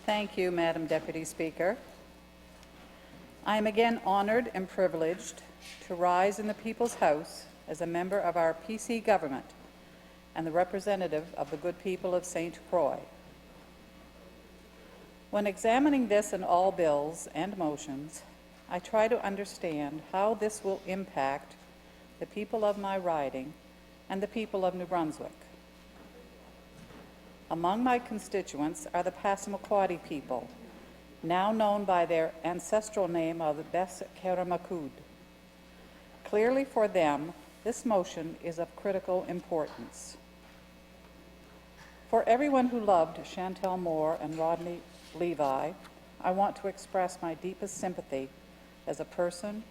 Thank you, Madam Deputy Speaker. I am again honored and privileged to rise in the People's House as a member of our PC government and the representative of the good people of St. Croix. When examining this and all bills and motions, I try to understand how this will impact the people of my riding and the people of New Brunswick. Among my constituents are the Passamaquoddy people, now known by their ancestral name of Bes Keramakud. Clearly for them, this motion is of critical importance. For everyone who loved Chantel Moore and Rodney Levi, I want to express my deepest sympathy as a person,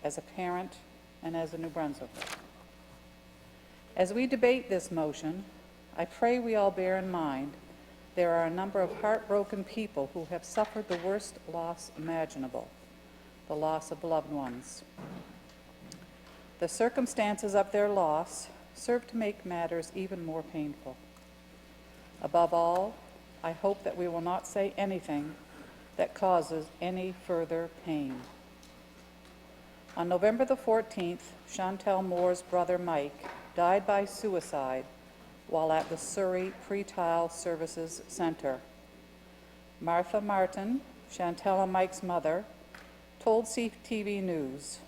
as a parent, and as a New Brunswicker. As we debate this motion, I pray we all bear in mind there are a number of heartbroken people who have suffered the worst loss imaginable, the loss of loved ones. The circumstances of their loss serve to make matters even more painful. Above all, I hope that we will not say anything that causes any further pain. On November the 14th, Chantel Moore's brother Mike died by suicide while at the Surrey Pretrial Services Center. Martha Martin, Chantel and Mike's mother, told CTV News,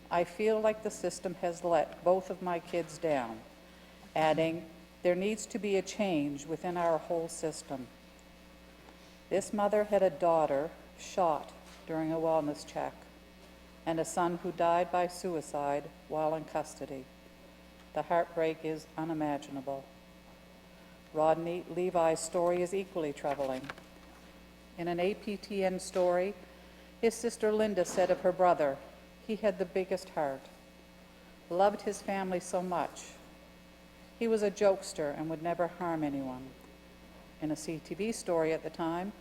"I feel like the system has let both of my kids down," adding, "There needs to be a change within our whole system." This mother had a daughter shot during a wellness check and a son who died by suicide while in custody. The heartbreak is unimaginable. Rodney Levi's story is equally troubling. In an APTN story, his sister Linda said of her brother, "He had the biggest heart, loved his family so much. He was a jokester and would never harm anyone." In a CTV story at the time,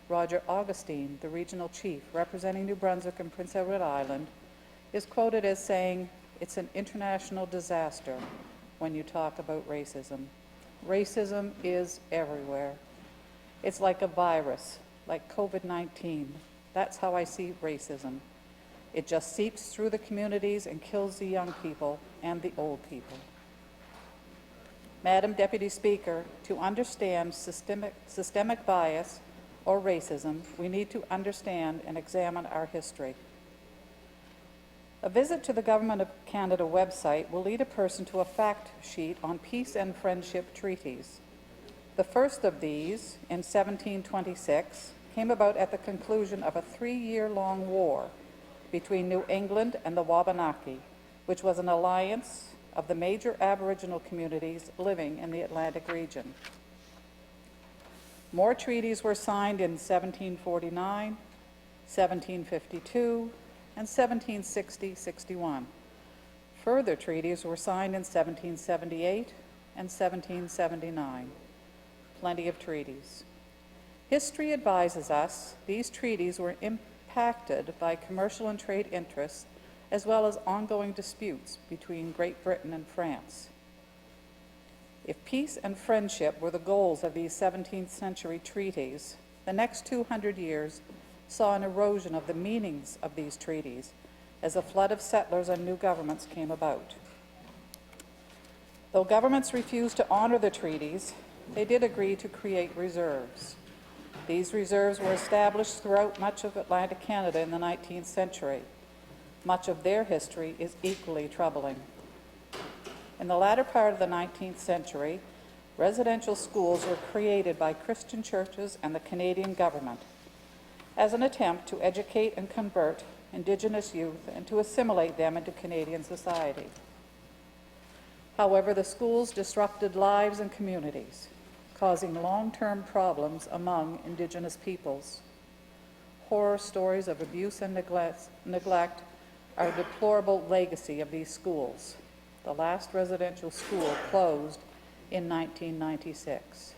Roger Augustine, the regional chief representing New Brunswick and Prince Edward Island, is quoted as saying, "It's an international disaster when you talk about racism. Racism is everywhere. It's like a virus, like COVID-19. That's how I see racism. It just seeps through the communities and kills the young people and the old people." Madam Deputy Speaker, to understand systemic bias or racism, we need to understand and examine our history. A visit to the Government of Canada website will lead a person to a fact sheet on peace and friendship treaties. The first of these, in 1726, came about at the conclusion of a 3-year-long war between New England and the Wabanaki, which was an alliance of the major Aboriginal communities living in the Atlantic region. More treaties were signed in 1749, 1752, and 1760-61. Further treaties were signed in 1778 and 1779. Plenty of treaties. History advises us these treaties were impacted by commercial and trade interests as well as ongoing disputes between Great Britain and France. If peace and friendship were the goals of these 17th century treaties, the next 200 years saw an erosion of the meanings of these treaties as a flood of settlers and new governments came about. Though governments refused to honor the treaties, they did agree to create reserves. These reserves were established throughout much of Atlantic Canada in the 19th century. Much of their history is equally troubling. In the latter part of the 19th century, residential schools were created by Christian churches and the Canadian government as an attempt to educate and convert Indigenous youth and to assimilate them into Canadian society. However, the schools disrupted lives and communities, causing long-term problems among Indigenous peoples. Horror stories of abuse and neglect are a deplorable legacy of these schools. The last residential school closed in 1996.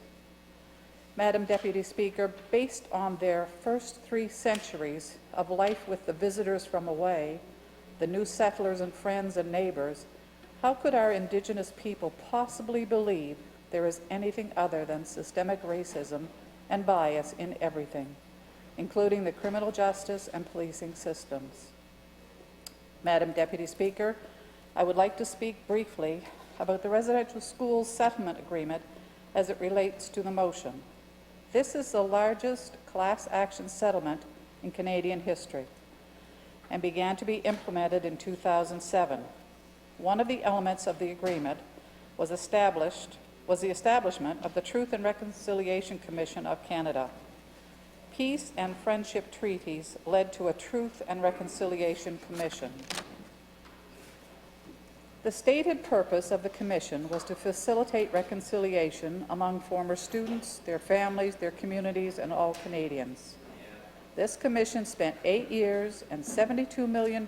Madam Deputy Speaker, based on their first 3 centuries of life with the visitors from away, the new settlers and friends and neighbors, how could our Indigenous people possibly believe there is anything other than systemic racism and bias in everything, including the criminal justice and policing systems. Madam Deputy Speaker, I would like to speak briefly about the residential schools settlement agreement as it relates to the motion. This is the largest class action settlement in Canadian history and began to be implemented in 2007. One of the elements of the agreement was the establishment of the Truth and Reconciliation Commission of Canada. Peace and friendship treaties led to a Truth and Reconciliation Commission. The stated purpose of the commission was to facilitate reconciliation among former students, their families, their communities, and all Canadians. This commission spent 8 years and $72 million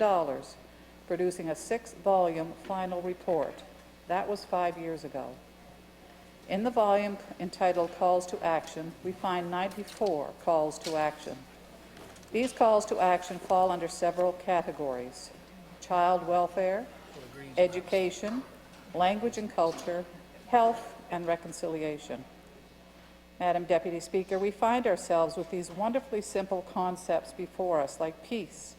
producing a 6-volume final report. That was 5 years ago. In the volume entitled Calls to Action, we find 94 calls to action. These calls to action fall under several categories: child welfare, education, language and culture, health, and reconciliation. Madam Deputy Speaker, we find ourselves with these wonderfully simple concepts before us, like peace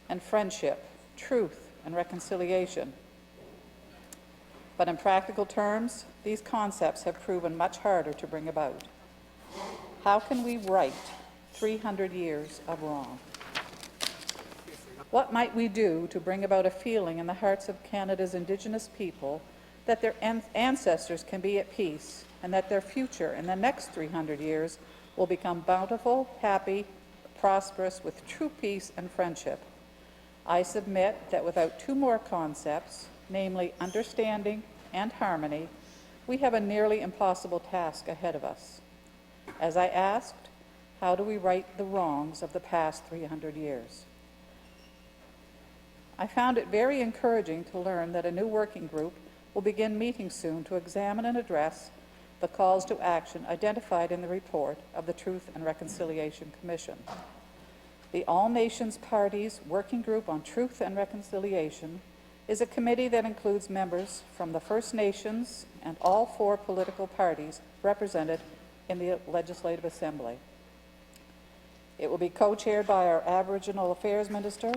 and friendship, truth and reconciliation. But in practical terms, these concepts have proven much harder to bring about. How can we right 300 years of wrong? What might we do to bring about a feeling in the hearts of Canada's Indigenous people that their ancestors can be at peace and that their future in the next 300 years will become bountiful, happy, prosperous, with true peace and friendship? I submit that without two more concepts, namely understanding and harmony, we have a nearly impossible task ahead of us. As I asked, how do we right the wrongs of the past 300 years? I found it very encouraging to learn that a new working group will begin meeting soon to examine and address the calls to action identified in the report of the Truth and Reconciliation Commission. The All Nations Parties Working Group on Truth and Reconciliation is a committee that includes members from the First Nations and all 4 political parties represented in the Legislative Assembly. It will be co-chaired by our Aboriginal Affairs Minister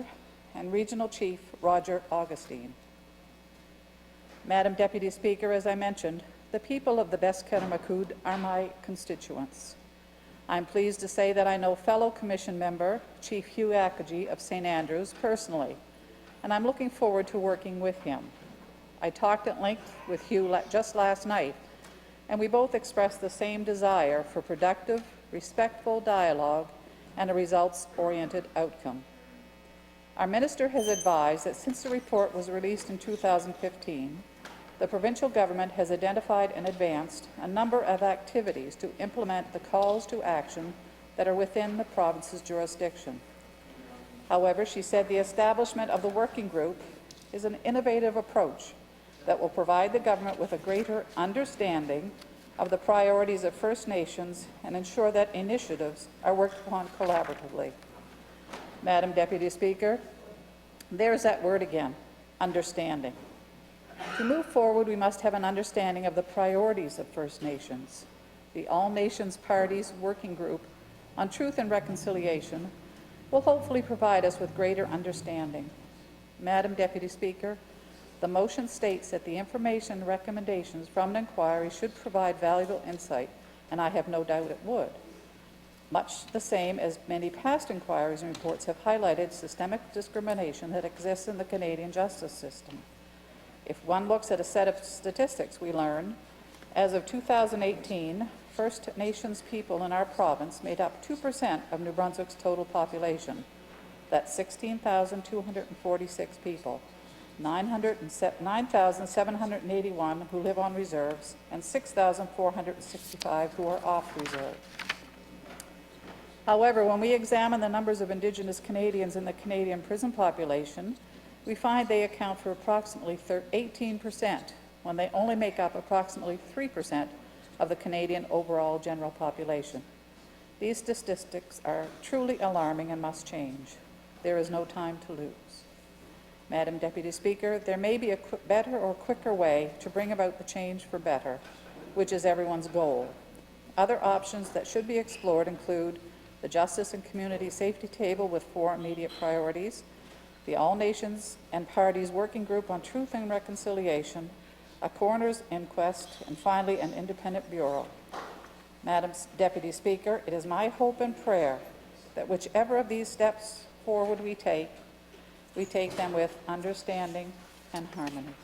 and Regional Chief Roger Augustine. Madam Deputy Speaker, as I mentioned, the people of the Best-Kettermakoud are my constituents. I'm pleased to say that I know fellow Commission member Chief Hugh Ackergy of St. Andrews personally, and I'm looking forward to working with him. I talked at length with Hugh just last night, and we both expressed the same desire for productive, respectful dialogue and a results-oriented outcome. Our minister has advised that since the report was released in 2015, the provincial government has identified and advanced a number of activities to implement the calls to action that are within the province's jurisdiction. However, she said the establishment of the working group is an innovative approach that will provide the government with a greater understanding of the priorities of First Nations and ensure that initiatives are worked upon collaboratively. Madam Deputy Speaker, there's that word again, understanding. To move forward, we must have an understanding of the priorities of First Nations. The All Nations Parties Working Group on Truth and Reconciliation will hopefully provide us with greater understanding. Madam Deputy Speaker, the motion states that the information and recommendations from an inquiry should provide valuable insight, and I have no doubt it would. Much the same as many past inquiries and reports have highlighted systemic discrimination that exists in the Canadian justice system. If one looks at a set of statistics, we learn, as of 2018, First Nations people in our province made up 2% of New Brunswick's total population. That's 16,246 people, 9,781 who live on reserves, and 6,465 who are off reserve. However, when we examine the numbers of Indigenous Canadians in the Canadian prison population, we find they account for approximately 18%, when they only make up approximately 3% of the Canadian overall general population. These statistics are truly alarming and must change. There is no time to lose. Madam Deputy Speaker, there may be a better or quicker way to bring about the change for better, which is everyone's goal. Other options that should be explored include the Justice and Community Safety Table with 4 immediate priorities, the All Nations and Parties Working Group on Truth and Reconciliation, a coroner's inquest, and finally, an independent bureau. Madam Deputy Speaker, it is my hope and prayer that whichever of these steps forward we take them with understanding and harmony.